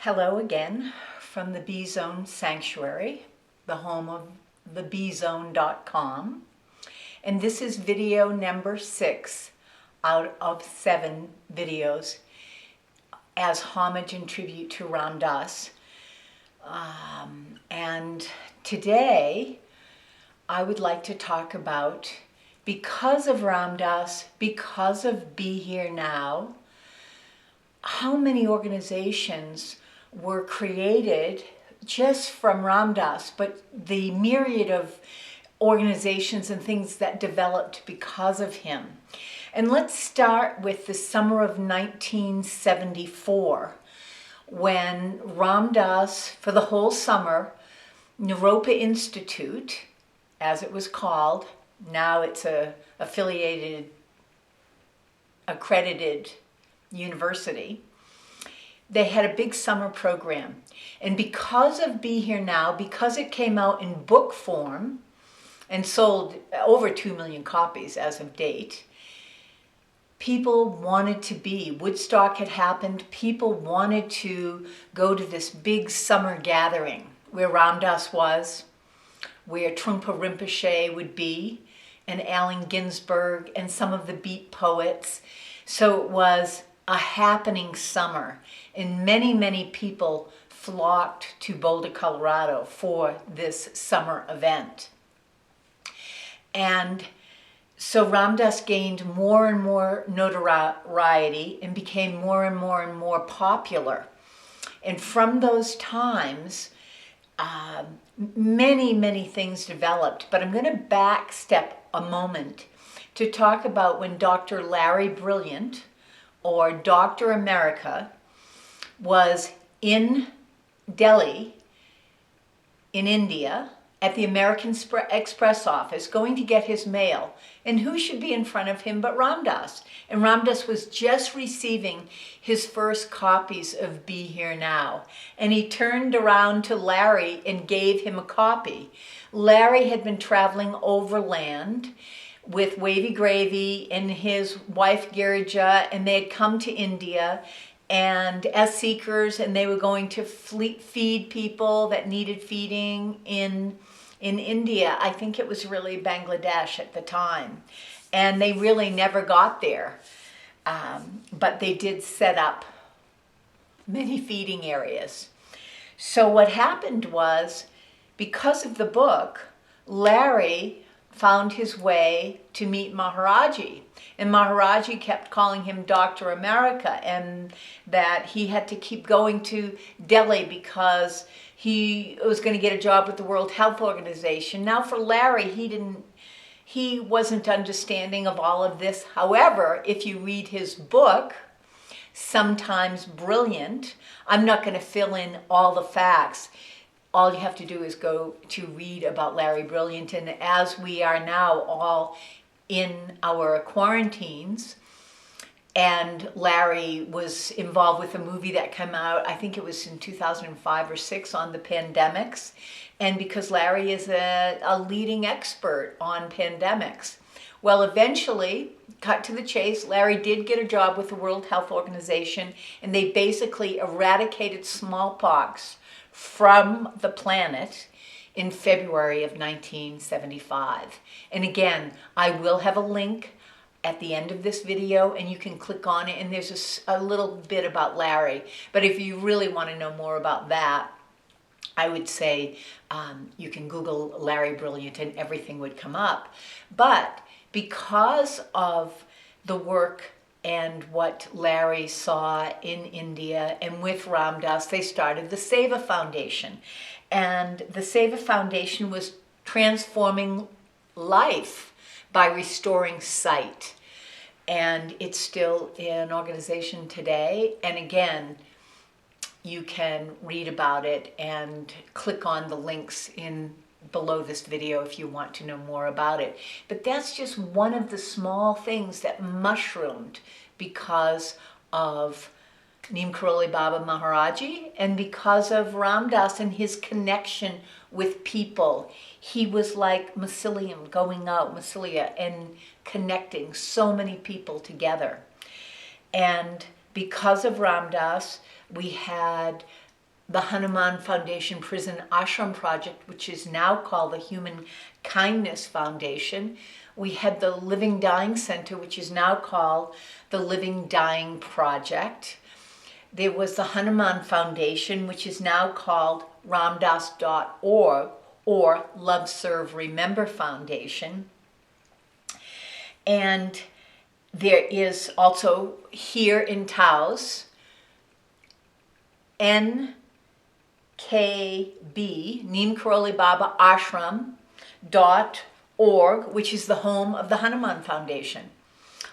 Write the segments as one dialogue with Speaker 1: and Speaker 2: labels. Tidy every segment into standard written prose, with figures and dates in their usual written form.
Speaker 1: Hello again from the Bee Zone Sanctuary, the home of thebzone.com. And this is video number 6 out of 7 videos as homage and tribute to Ram Dass. And today I would like to talk about, because of Ram Dass, because of Be Here Now, how many organizations were created just from Ram Dass, but the myriad of organizations and things that developed because of him. And let's start with the summer of 1974, when Ram Dass, for the whole summer, Naropa Institute, as it was called, now it's a affiliated, accredited university, they had a big summer program. And because of Be Here Now, because it came out in book form and sold over 2 million copies as of date, people wanted to be. Woodstock had happened. People wanted to go to this big summer gathering where Ram Dass was, where Trungpa Rinpoche would be, and Allen Ginsberg and some of the beat poets. So it was a happening summer, and many people flocked to Boulder, Colorado for this summer event. And so Ram Dass gained more and more notoriety and became more and more popular. And from those times, many things developed. But I'm going to back step a moment to talk about when Dr. Larry Brilliant, or Dr. America, was in Delhi, in India, at the American Express office, going to get his mail. And who should be in front of him but Ram Dass? And Ram Dass was just receiving his first copies of Be Here Now. And he turned around to Larry and gave him a copy. Larry had been traveling overland with Wavy Gravy and his wife Girija, and they had come to India and as seekers, and they were going to feed people that needed feeding in India. I think it was really Bangladesh at the time, and they really never got there, but they did set up many feeding areas. So what happened was, because of the book, Larry found his way to meet Maharaji. And Maharaji kept calling him Dr. America, and that he had to keep going to Delhi because he was going to get a job with the World Health Organization. Now for Larry, he wasn't understanding of all of this. However, if you read his book, Sometimes Brilliant, I'm not going to fill in all the facts. All you have to do is go to read about Larry Brilliant. And as we are now all in our quarantines, and Larry was involved with a movie that came out, I think it was in 2005 or 6, on the pandemics. And because Larry is a leading expert on pandemics. Well, eventually, cut to the chase, Larry did get a job with the World Health Organization, and they basically eradicated smallpox from the planet in February of 1975. And again, I will have a link at the end of this video, and you can click on it, and there's a little bit about Larry. But if you really want to know more about that, I would say you can Google Larry Brilliant and everything would come up. But because of the work and what Larry saw in India and with Ram Dass, they started the Seva Foundation. And the Seva Foundation was transforming life by restoring sight. And it's still an organization today. And again, you can read about it and click on the links below this video if you want to know more about it. But that's just one of the small things that mushroomed because of Neem Karoli Baba Maharaji and because of Ram Dass and his connection with people. He was like mycelium going out, mycelia, and connecting so many people together. And because of Ram Dass, we had the Hanuman Foundation Prison Ashram Project, which is now called the Human Kindness Foundation. We had the Living Dying Center, which is now called the Living Dying Project. There was the Hanuman Foundation, which is now called ramdas.org or Love, Serve, Remember Foundation. And there is also here in Taos, NKB, Neem Karoli Baba Ashram.org, which is the home of the Hanuman Foundation,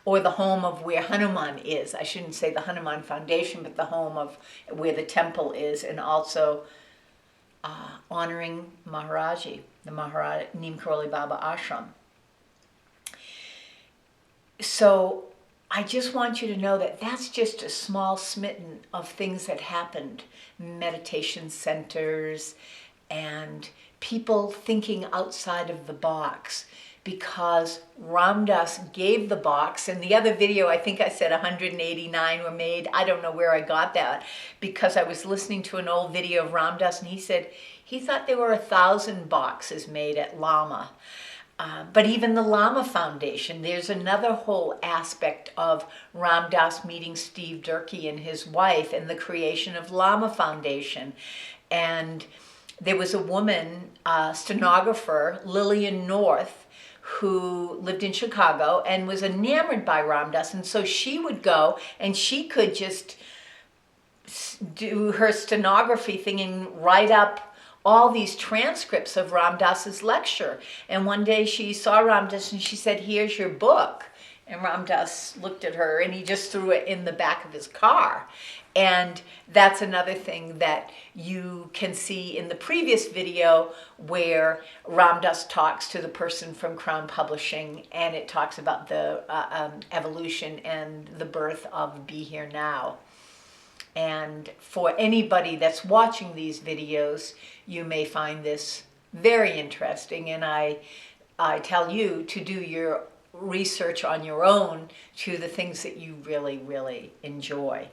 Speaker 1: or the home of where Hanuman is. I shouldn't say the Hanuman Foundation, but the home of where the temple is, and also honoring Maharaji, the Neem Karoli Baba Ashram. So I just want you to know that that's just a small smitten of things that happened. Meditation centers and people thinking outside of the box, because Ram Dass gave the box. And the other video, I think I said 189 were made. I don't know where I got that, because I was listening to an old video of Ram Dass, and he said he thought there were 1,000 boxes made at Lama. But even the Lama Foundation, there's another whole aspect of Ram Dass meeting Steve Durkee and his wife and the creation of Lama Foundation. And there was a woman, stenographer, Lillian North, who lived in Chicago and was enamored by Ram Dass. And so she would go and she could just do her stenography thing and write up all these transcripts of Ram Dass's lecture. And one day she saw Ram Dass and she said, "Here's your book." And Ram Dass looked at her and he just threw it in the back of his car. And that's another thing that you can see in the previous video, where Ram Dass talks to the person from Crown Publishing, and it talks about the evolution and the birth of Be Here Now. And for anybody that's watching these videos, you may find this very interesting, and I tell you to do your research on your own to the things that you really, really enjoy.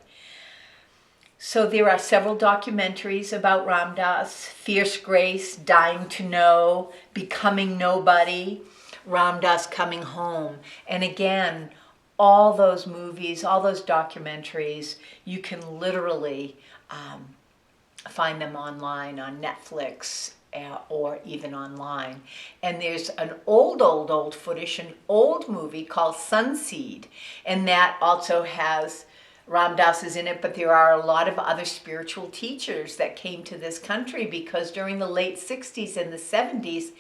Speaker 1: So there are several documentaries about Ram Dass: Fierce Grace, Dying to Know, Becoming Nobody, Ram Dass Coming Home. And again, all those movies, all those documentaries, you can literally find them online on Netflix or even online. And there's an old footage, an old movie called Sunseed, and that also has Ram Dass is in it, but there are a lot of other spiritual teachers that came to this country, because during the late 60s and the 70s,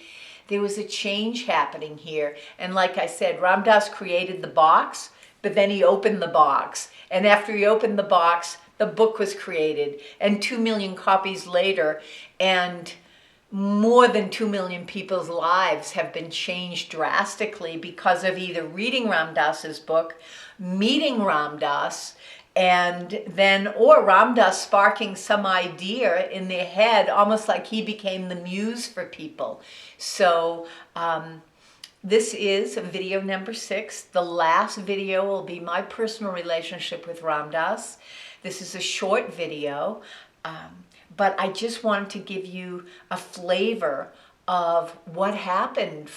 Speaker 1: there was a change happening here. And like I said, Ram Dass created the box, but then he opened the box. And after he opened the box, the book was created. And 2 million copies later, and more than 2 million people's lives have been changed drastically because of either reading Ram Dass's book, meeting Ram Dass, and then, or Ram Dass sparking some idea in their head, almost like he became the muse for people. So this is video number 6. The last video will be my personal relationship with Ram Dass. This is a short video, but I just wanted to give you a flavor of what happened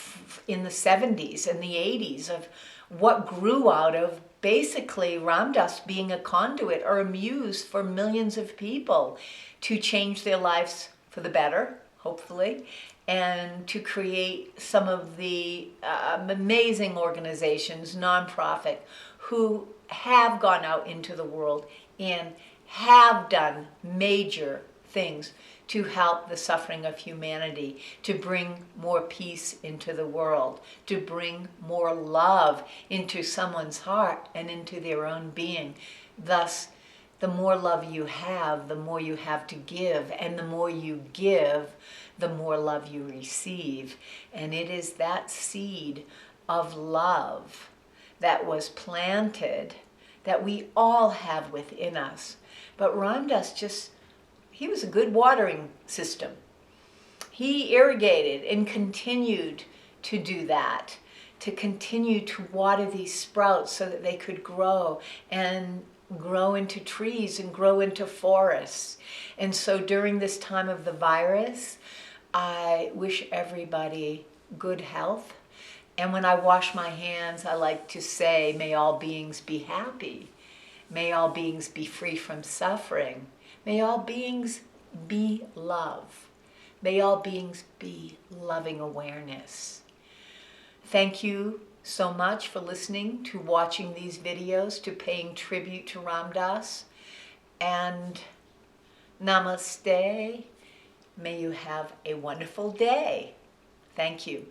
Speaker 1: in the 70s and the 80s, of what grew out of basically Ram Dass being a conduit or a muse for millions of people to change their lives for the better, hopefully, and to create some of the amazing organizations, nonprofit, who have gone out into the world and have done major things to help the suffering of humanity, to bring more peace into the world, to bring more love into someone's heart and into their own being. Thus, the more love you have, the more you have to give, and the more you give, the more love you receive. And it is that seed of love that was planted that we all have within us. But Ram Dass he was a good watering system. He irrigated and continued to do that, to continue to water these sprouts so that they could grow. And grow into trees and grow into forests. And so during this time of the virus, I wish everybody good health. And when I wash my hands, I like to say, may all beings be happy. May all beings be free from suffering. May all beings be love. May all beings be loving awareness. Thank you so much for listening, to watching these videos, to paying tribute to Ram Dass. And namaste. May you have a wonderful day. Thank you.